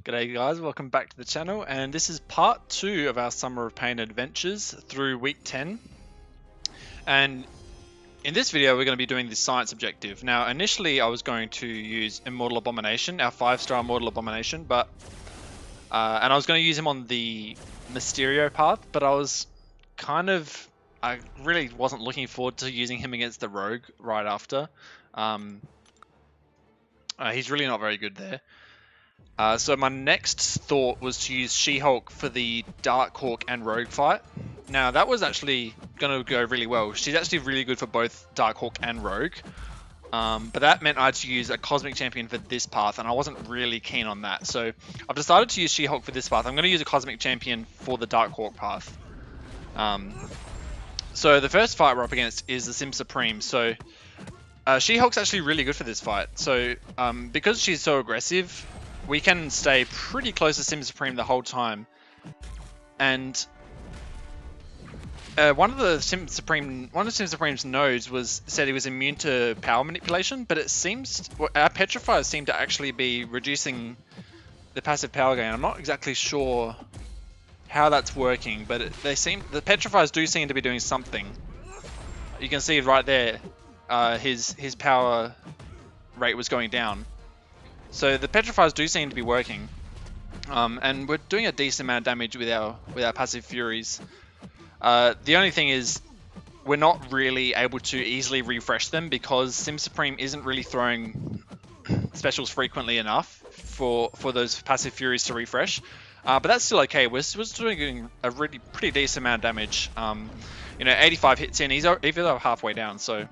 G'day guys, welcome back to the channel, and this is part 2 of our Summer of Pain adventures through week 10. And in this video we're going to be doing the science objective. Now initially I was going to use Immortal Abomination, our 5-star Immortal Abomination, but and I was going to use him on the Mysterio path, but I really wasn't looking forward to using him against the Rogue right after. He's really not very good there. So my next thought was to use She-Hulk for the Darkhawk and Rogue fight. Now that was actually going to go really well. She's actually really good for both Darkhawk and Rogue. But that meant I had to use a Cosmic Champion for this path, and I wasn't really keen on that. So I've decided to use She-Hulk for this path. I'm going to use a Cosmic Champion for the Darkhawk path. So the first fight we're up against is the Sim Supreme. So She-Hulk's actually really good for this fight. So because she's so aggressive, we can stay pretty close to Sim Supreme the whole time. And one of the Sim Supreme's nodes said he was immune to power manipulation, but it seems our petrifiers seem to actually be reducing the passive power gain. I'm not exactly sure how that's working, but the petrifiers do seem to be doing something. You can see right there, his power rate was going down. So the petrifiers do seem to be working, and we're doing a decent amount of damage with our passive furies. The only thing is, we're not really able to easily refresh them because Sim Supreme isn't really throwing specials frequently enough for those passive furies to refresh. But that's still okay. We're still doing a pretty decent amount of damage. 85 hits in. He's over halfway down. So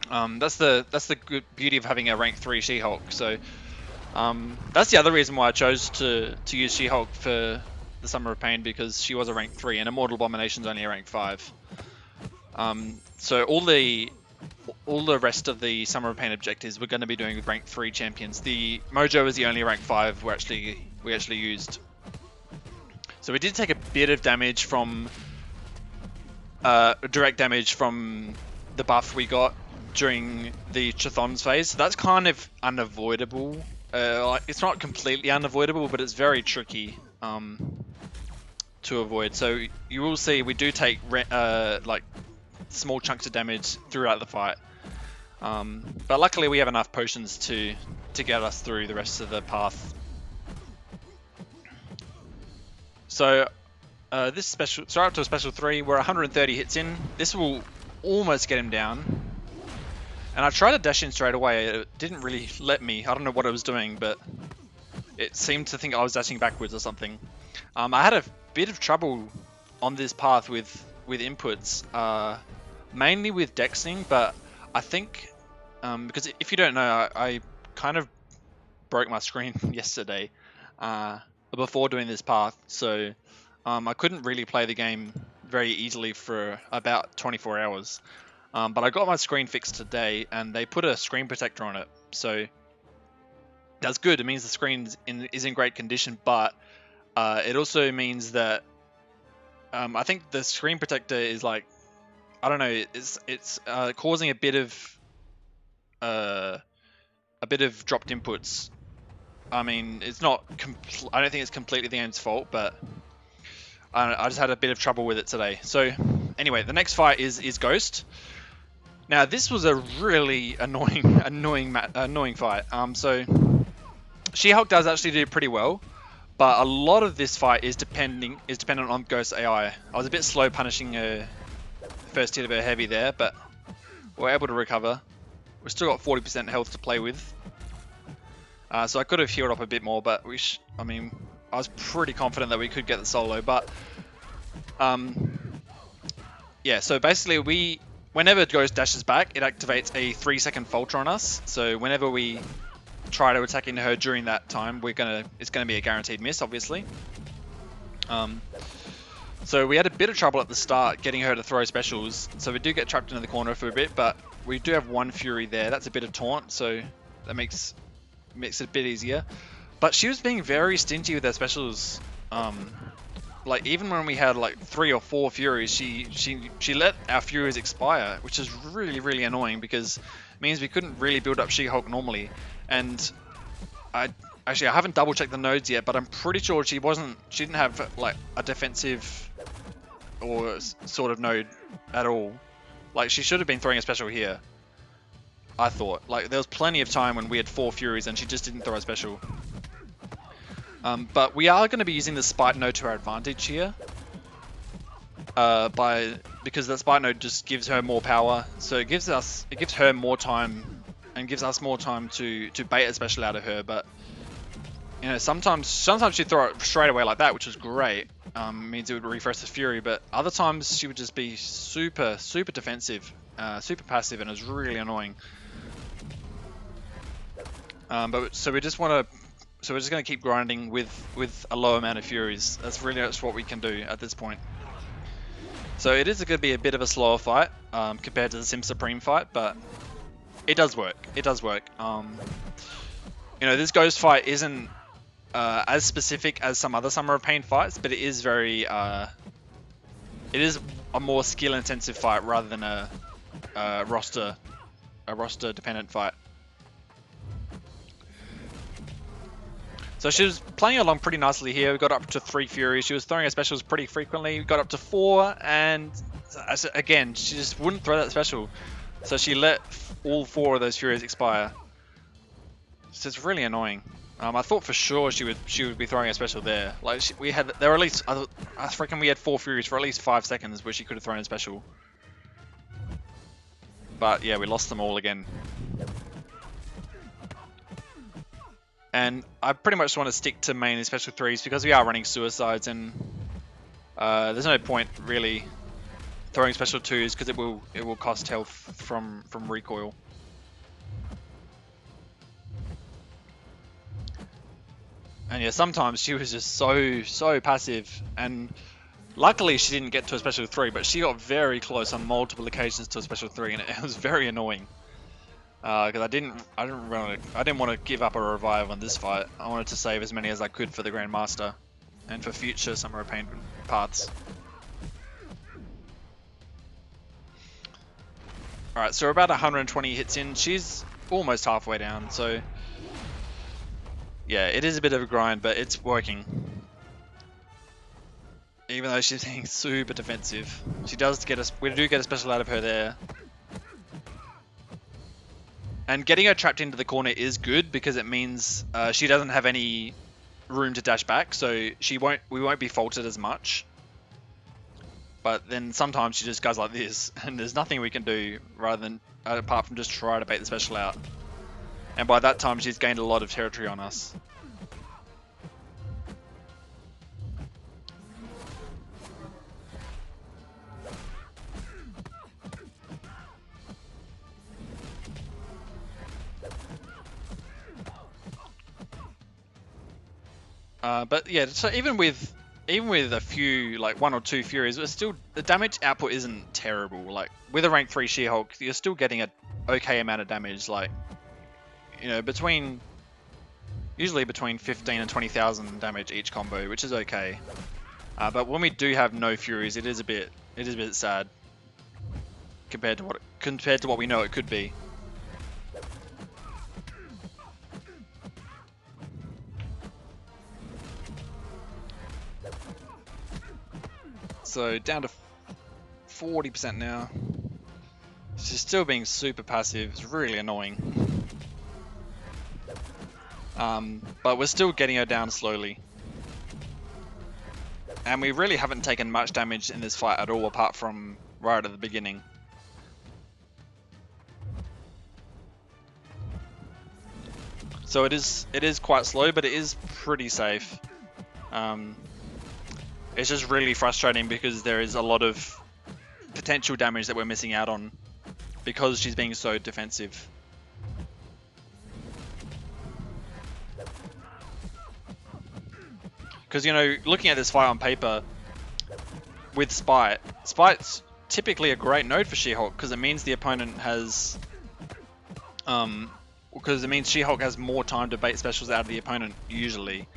that's the good beauty of having a rank 3 She-Hulk. So that's the other reason why I chose to use She-Hulk for the Summer of Pain, because she was a rank 3 and Immortal Abomination's only a rank 5. So all the rest of the Summer of Pain objectives we're going to be doing with rank 3 champions. The Mojo is the only rank 5 we actually used. So we did take a bit of damage from direct damage from the buff we got during the Chthon's phase. So that's kind of unavoidable. It's not completely unavoidable, but it's very tricky to avoid. So you will see we do take like small chunks of damage throughout the fight. But luckily we have enough potions to get us through the rest of the path. So this special, so up to a special 3, we're 130 hits in. This will almost get him down. And I tried to dash in straight away. It didn't really let me. I don't know what it was doing, but it seemed to think I was dashing backwards or something. I had a bit of trouble on this path with inputs, mainly with dexing, but I think because if you don't know, I kind of broke my screen yesterday before doing this path, so I couldn't really play the game very easily for about 24 hours. But I got my screen fixed today, and they put a screen protector on it, so that's good. It means the screen is in great condition, but it also means that I think the screen protector is like, I don't know, it's causing a bit of dropped inputs. I mean, it's not. I don't think it's completely the game's fault, but I just had a bit of trouble with it today. So anyway, the next fight is Ghost. Now this was a really annoying fight. So She-Hulk does actually do pretty well, but a lot of this fight is dependent on Ghost AI. I was a bit slow punishing her first hit of her heavy there, but we're able to recover. We've still got 40% health to play with. So I could have healed up a bit more, but I was pretty confident that we could get the solo. But yeah, so basically whenever Ghost dashes back, it activates a 3-second falter on us. So whenever we try to attack into her during that time, it's gonna be a guaranteed miss, obviously. So we had a bit of trouble at the start getting her to throw specials. So we do get trapped into the corner for a bit, but we do have one Fury there. That's a bit of taunt, so that makes it a bit easier. But she was being very stingy with her specials. Like even when we had like 3 or 4 Furies, she let our Furies expire, which is really annoying because it means we couldn't really build up She-Hulk normally. And Actually, I haven't double checked the nodes yet, but I'm pretty sure she didn't have like a defensive or sort of node at all. Like she should have been throwing a special here. I thought. Like there was plenty of time when we had 4 Furies and she just didn't throw a special. But we are going to be using the Spite node to our advantage here. Because that Spite node just gives her more power, so it gives her more time and gives us more time to bait a special out of her. But you know, sometimes she'd throw it straight away like that, which was great. Means it would refresh the Fury, but other times she would just be super defensive, super passive, and it was really annoying. So we're just going to keep grinding with a low amount of Furies. That's what we can do at this point. So it is going to be a bit of a slower fight compared to the Sim Supreme fight, but it does work. It does work. You know, this Ghost fight isn't as specific as some other Summer of Pain fights, but it is very it is a more skill-intensive fight rather than a roster dependent fight. So she was playing along pretty nicely here. We got up to 3 Furies. She was throwing her specials pretty frequently. We got up to 4, and again, she just wouldn't throw that special. So she let all 4 of those Furies expire. So it's really annoying. I thought for sure she would be throwing a special there. Like we had 4 Furies for at least 5 seconds where she could have thrown a special. But yeah, we lost them all again. And I pretty much want to stick to main and special 3s because we are running suicides, and there's no point really throwing special 2s because it will cost health from recoil. And yeah, sometimes she was just so passive, and luckily she didn't get to a special 3, but she got very close on multiple occasions to a special 3, and it was very annoying. Because I didn't want to give up a revive on this fight. I wanted to save as many as I could for the Grandmaster and for future Summer of Pain paths. Alright, so we're about 120 hits in. She's almost halfway down, so yeah, it is a bit of a grind, but it's working. Even though she's being super defensive, we do get a special out of her there. And getting her trapped into the corner is good because it means she doesn't have any room to dash back, so we won't be faulted as much. But then sometimes she just goes like this, and there's nothing we can do apart from just try to bait the special out. And by that time, she's gained a lot of territory on us. But yeah, so even with a few, like 1 or 2 Furies, the damage output isn't terrible. Like with a rank 3 She-Hulk, you're still getting a okay amount of damage. Like, you know, usually between 15 and 20,000 damage each combo, which is okay. But when we do have no Furies, it is a bit sad compared to what we know it could be. So down to 40% now. She's still being super passive. It's really annoying. But we're still getting her down slowly. And we really haven't taken much damage in this fight at all, apart from right at the beginning. So it is quite slow, but it is pretty safe. It's just really frustrating because there is a lot of potential damage that we're missing out on because she's being so defensive. Because, you know, looking at this fight on paper with Spite's typically a great node for She-Hulk because it means the opponent has because it means She-Hulk has more time to bait specials out of the opponent usually.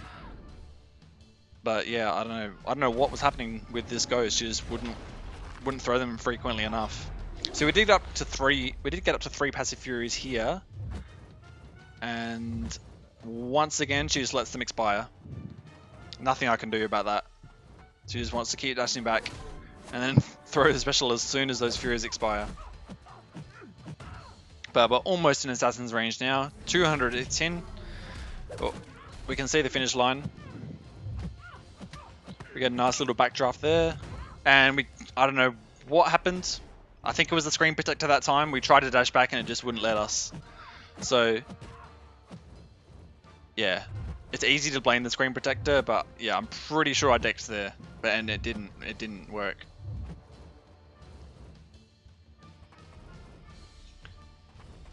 But yeah, I don't know what was happening with this Ghost. She just wouldn't throw them frequently enough. So we did get up to 3 passive Furies here, and once again, she just lets them expire. Nothing I can do about that. She just wants to keep dashing back and then throw the special as soon as those Furies expire. But we're almost in Assassin's range now. 200 it's in. Oh, we can see the finish line. We get a nice little backdraft there. And I don't know what happened. I think it was the screen protector that time. We tried to dash back and it just wouldn't let us. So, yeah. It's easy to blame the screen protector, but yeah, I'm pretty sure I dexed there. And it didn't work.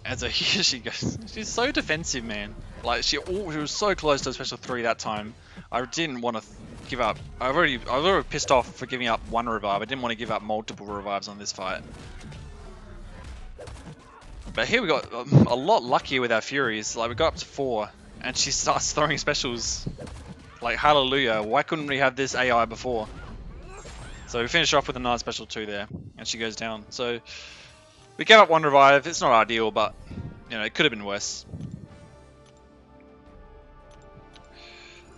And so here she goes. She's so defensive, man. Like she was so close to a special 3 that time. I didn't want to give up. I was already pissed off for giving up 1 revive. I didn't want to give up multiple revives on this fight. But here we got a lot luckier with our Furies. Like we got up to 4, and she starts throwing specials. Like hallelujah! Why couldn't we have this AI before? So we finish off with a nice special 2 there, and she goes down. So we gave up 1 revive. It's not ideal, but you know it could have been worse.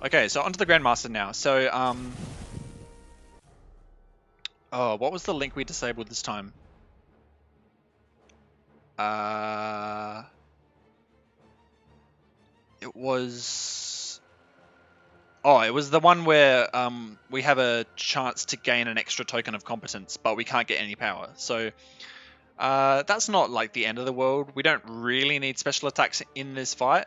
Okay, so onto the Grandmaster now. So oh, what was the link we disabled this time? It was... Oh, it was the one where we have a chance to gain an extra token of competence, but we can't get any power. So that's not like the end of the world. We don't really need special attacks in this fight.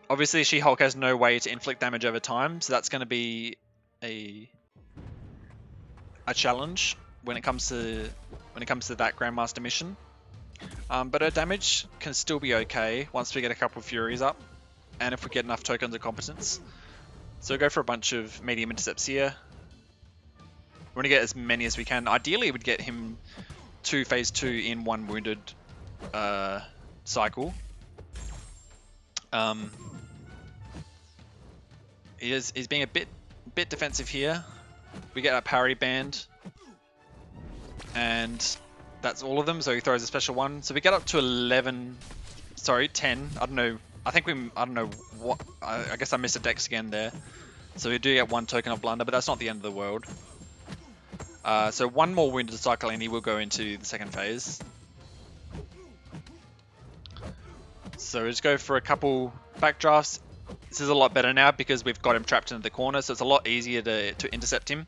Obviously, She-Hulk has no way to inflict damage over time, so that's going to be a challenge when it comes to that Grandmaster mission. But her damage can still be okay once we get a couple of Furies up, and if we get enough tokens of competence. So we'll go for a bunch of medium intercepts here. We want to get as many as we can. Ideally, we'd get him to phase 2 in 1 wounded cycle. He's being a bit defensive here. We get our parry band, and that's all of them. So he throws a special 1. So we get up to 11. Sorry, 10. I don't know. I don't know what. I guess I missed a dex again there. So we do get 1 token of blunder, but that's not the end of the world. So 1 more wounded cycle and he will go into the second phase. So we just go for a couple backdrafts. This is a lot better now because we've got him trapped into the corner, so it's a lot easier to intercept him.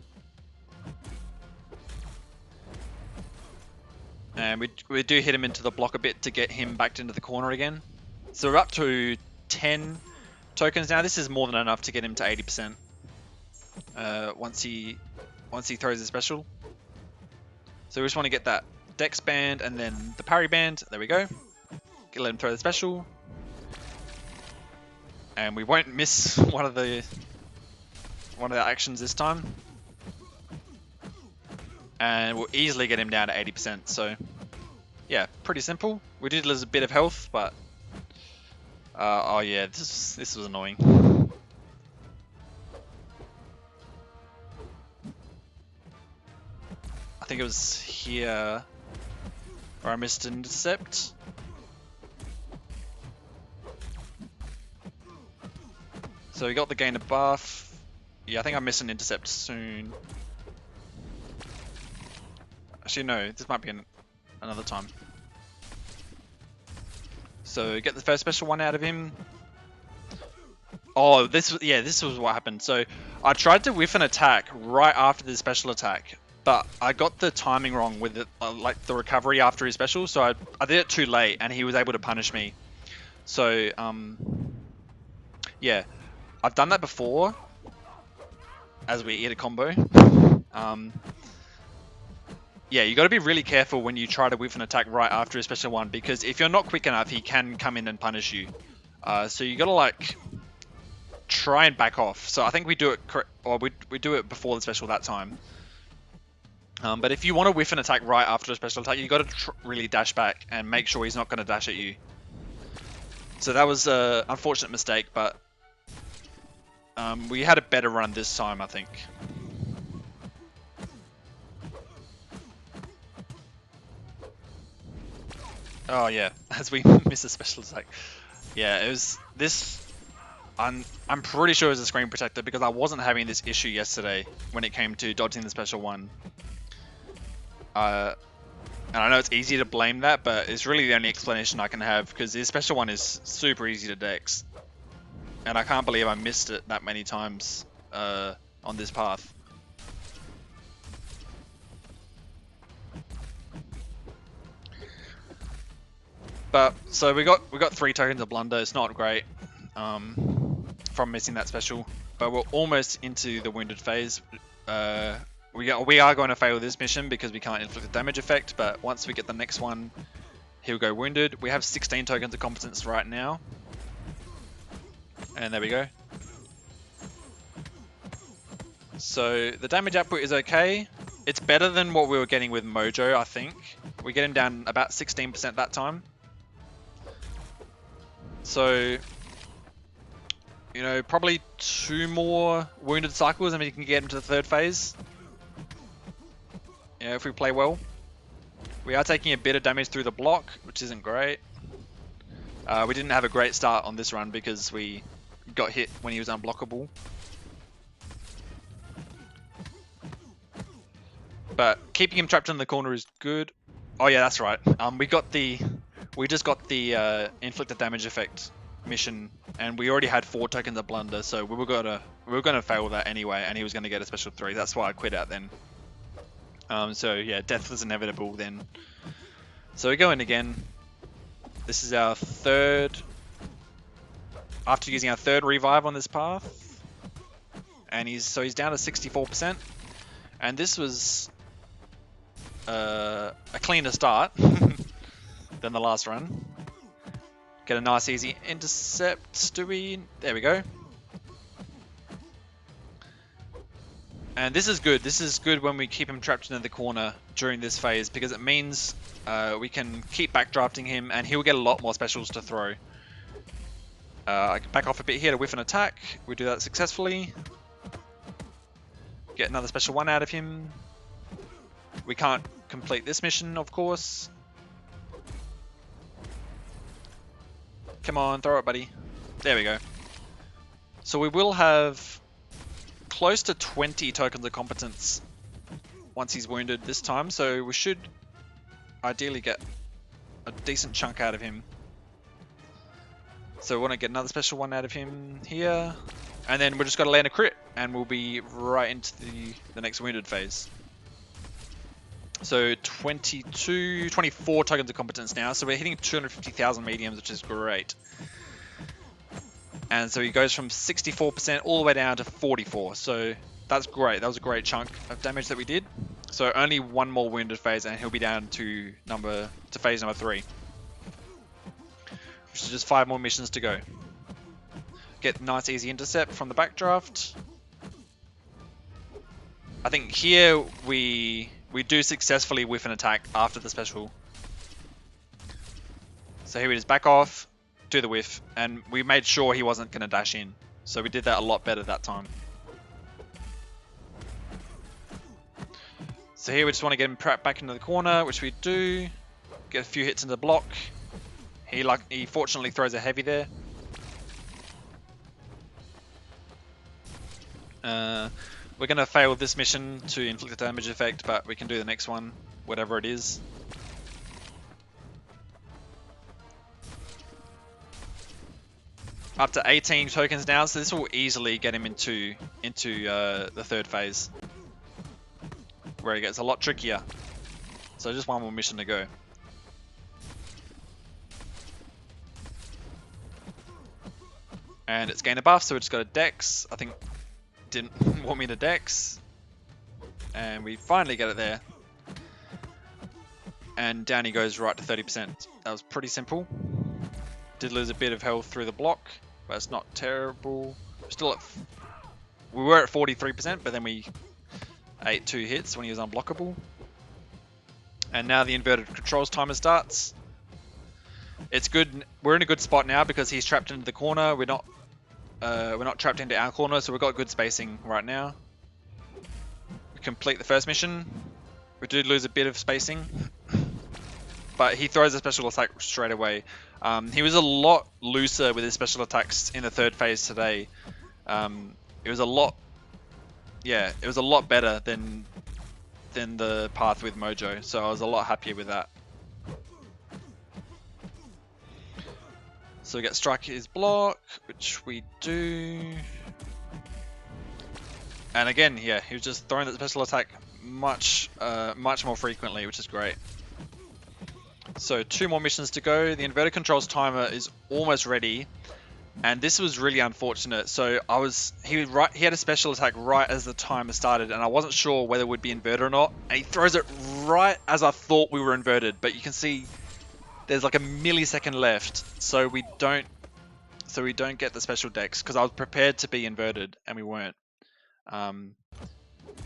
And we do hit him into the block a bit to get him backed into the corner again. So we're up to 10 tokens now. This is more than enough to get him to 80%. Once he throws his special. So we just want to get that dex band and then the parry band. There we go. Let him throw the special. And we won't miss one of the actions this time. And we'll easily get him down to 80%. So yeah, pretty simple. We did lose a bit of health, but oh yeah, this was annoying. I think it was here where I missed an intercept. So we got the gain of buff. Yeah, I think I missed an intercept soon. Actually, no, this might be another time. So get the first special 1 out of him. Oh, this was what happened. So I tried to whiff an attack right after the special attack, but I got the timing wrong with it, like the recovery after his special. So I did it too late, and he was able to punish me. So yeah, I've done that before as we eat a combo. Yeah, you got to be really careful when you try to whiff an attack right after a special 1, because if you're not quick enough, he can come in and punish you. So you got to like try and back off. So I think we do it, or we do it before the special that time. But if you want to whiff an attack right after a special attack, you got to really dash back and make sure he's not going to dash at you. So that was an unfortunate mistake, but we had a better run this time, I think. Oh yeah, as we miss a special attack. Yeah, it was this. I'm pretty sure it was a screen protector because I wasn't having this issue yesterday when it came to dodging the special one. And I know it's easy to blame that, but it's really the only explanation I can have because the special one is super easy to dex. And I can't believe I missed it that many times on this path. But so we got 3 tokens of blunder. It's not great from missing that special, but we're almost into the wounded phase. We are going to fail this mission because we can't inflict the damage effect. But once we get the next one, he'll go wounded. We have 16 tokens of competence right now, and there we go. So the damage output is okay. It's better than what we were getting with Mojo, I think. We get him down about 16% that time. So, you know, probably 2 more wounded cycles and we can get him to the 3rd phase. Yeah, if we play well. We are taking a bit of damage through the block, which isn't great. We didn't have a great start on this run because we got hit when he was unblockable. But keeping him trapped in the corner is good. Oh yeah, that's right. We just got the inflicted damage effect mission, and we already had 4 tokens of blunder, so we were gonna fail that anyway, and he was gonna get a special 3. That's why I quit out then. So yeah, death was inevitable then. So we go in again. This is our 3rd. After using our 3rd revive on this path, and he's down to 64%, and this was a cleaner start than the last run. Get a nice easy intercept, do we? There we go. And this is good. This is good when we keep him trapped in the corner during this phase because it means we can keep backdrafting him and he'll get a lot more specials to throw. I can back off a bit here to whiff an attack. We do that successfully. Get another special 1 out of him. We can't complete this mission, of course. Come on, throw it, buddy. There we go. So we will have close to 20 tokens of competence once he's wounded this time, so we should ideally get a decent chunk out of him. So we want to get another special 1 out of him here, and then we're just got to land a crit, and we'll be right into the next wounded phase. So 24 tokens of competence now, so we're hitting 250,000 mediums, which is great. And so he goes from 64% all the way down to 44, so that's great. That was a great chunk of damage that we did. So only 1 more wounded phase and he'll be down to phase number 3. Which is just 5 more missions to go. Get nice easy intercept from the backdraft. I think here we do successfully whiff an attack after the special. So here we just back off, do the whiff, and we made sure he wasn't going to dash in. So we did that a lot better that time. So here we just want to get him trapped back into the corner, which we do. Get a few hits in the block. He fortunately throws a heavy there. We're going to fail this mission to inflict the damage effect, but we can do the next one, whatever it is. Up to 18 tokens now, so this will easily get him into the 3rd phase, where it gets a lot trickier. So just 1 more mission to go. And it's gained a buff, so we just got a dex. I think didn't want me to dex. And we finally get it there. And down he goes right to 30%. That was pretty simple. Did lose a bit of health through the block, but it's not terrible. We were at 43%, but then we ate 2 hits when he was unblockable. And now the inverted controls timer starts. It's good. We're in a good spot now because he's trapped into the corner. We're not trapped into our corner, so we've got good spacing right now. We complete the first mission. We did lose a bit of spacing. but he throws a special attack straight away. He was a lot looser with his special attacks in the third phase today. It was a lot, yeah, it was a lot better than the path with Mojo, so I was a lot happier with that. So we get strike his block, which we do. And again, yeah, he was just throwing that special attack much more frequently, which is great. So 2 more missions to go. The inverted controls timer is almost ready, and this was really unfortunate. So he had a special attack right as the timer started, and I wasn't sure whether it would be inverted or not. And he throws it right as I thought we were inverted, but you can see there's like a millisecond left, so we don't get the special dex because I was prepared to be inverted and we weren't.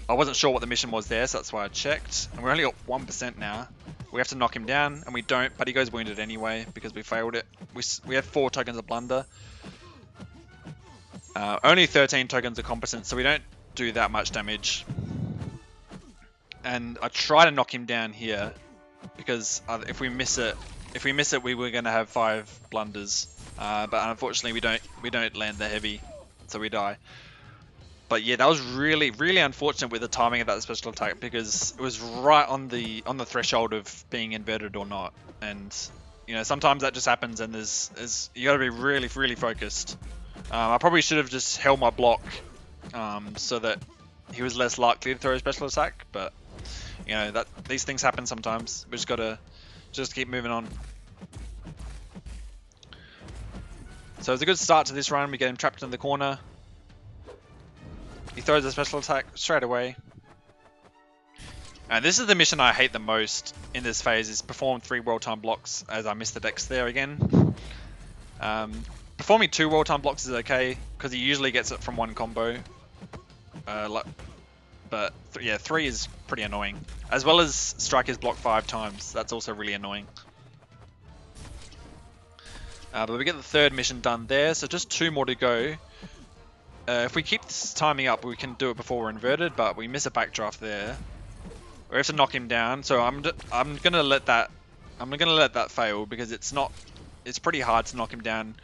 I wasn't sure what the mission was there, so that's why I checked. And we're only got 1% now. We have to knock him down, and we don't, but he goes wounded anyway because we failed it. We have 4 tokens of blunder. Only 13 tokens of competence, so we don't do that much damage. And I try to knock him down here because if we miss it, we were going to have 5 blunders. But unfortunately, we don't land the heavy, so we die. But yeah, that was really, really unfortunate with the timing of that special attack because it was right on the threshold of being inverted or not. And you know, sometimes that just happens, and you got to be really, really focused. I probably should have just held my block so that he was less likely to throw a special attack. But you know, these things happen sometimes. We just gotta keep moving on. So it's a good start to this run. We get him trapped in the corner. He throws a special attack straight away. And this is the mission I hate the most in this phase, is perform 3 world time blocks, as I missed the dex there again. Performing 2 world time blocks is okay, because he usually gets it from 1 combo. But yeah, 3 is pretty annoying. As well as strike his block 5 times, that's also really annoying. But we get the 3rd mission done there, so just 2 more to go. If we keep this timing up, we can do it before we're inverted, but we miss a backdraft there. We have to knock him down, so I'm gonna let that fail because it's pretty hard to knock him down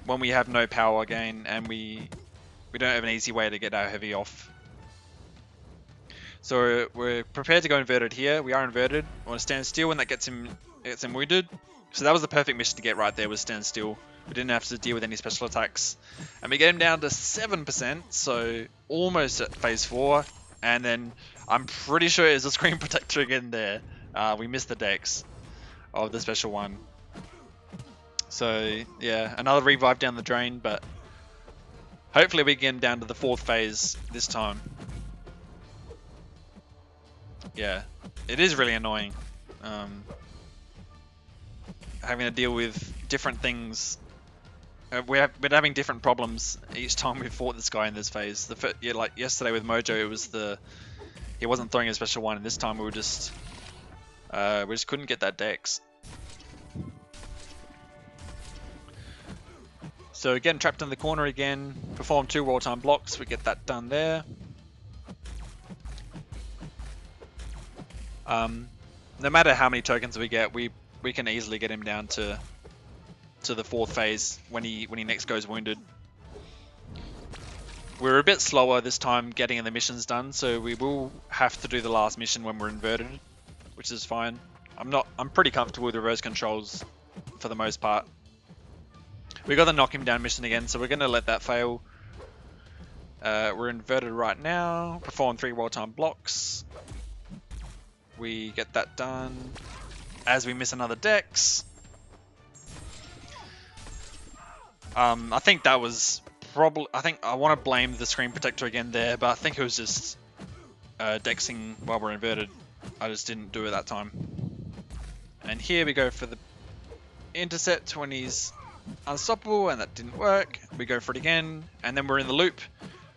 when we have no power gain and we don't have an easy way to get our heavy off. So we're prepared to go inverted here. We are inverted. I want to stand still when that gets him wounded. So that was the perfect mission to get right there, was stand still. We didn't have to deal with any special attacks. And we get him down to 7%, so almost at phase 4. And then I'm pretty sure there's a screen protector again there. We missed the dex of the special one. So yeah, another revive down the drain, but hopefully we get him down to the 4th phase this time. Yeah, it is really annoying. Having to deal with different things. We've been having different problems each time we've fought this guy in this phase. Yeah, like yesterday with Mojo, it was he wasn't throwing a special one, and this time we just couldn't get that dex. So again, trapped in the corner again. Perform 2 world time blocks. We get that done there. No matter how many tokens we get, we can easily get him down to the 4th phase when he next goes wounded. We're a bit slower this time getting the missions done, so we will have to do the last mission when we're inverted, which is fine. I'm pretty comfortable with reverse controls for the most part. We got the knock him down mission again, so we're gonna let that fail. We're inverted right now. Perform 3 world time blocks. We get that done as we miss another dex. I think that was probably... I think I want to blame the screen protector again there, but I think it was just dexing while we're inverted. I just didn't do it that time. And here we go for the intercept when he's unstoppable, and that didn't work. We go for it again, and then we're in the loop.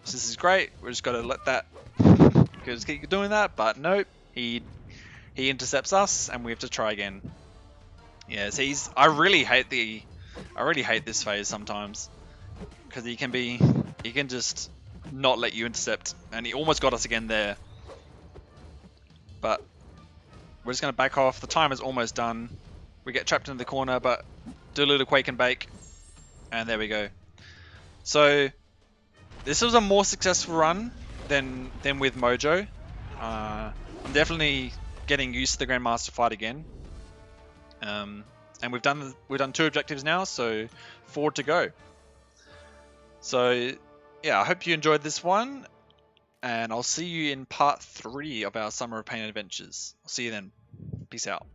So this is great. We just got to let that... just keep doing that, but nope. He intercepts us, and we have to try again. Yeah, so I really hate this phase sometimes, because he can just not let you intercept, and he almost got us again there. But we're just gonna back off. The time is almost done. We get trapped into the corner, but do a little quake and bake, and there we go. So this was a more successful run than with Mojo. I'm definitely getting used to the Grandmaster fight again. And we've done 2 objectives now, so 4 to go. So yeah, I hope you enjoyed this one, and I'll see you in part 3 of our Summer of Pain adventures. I'll see you then. Peace out.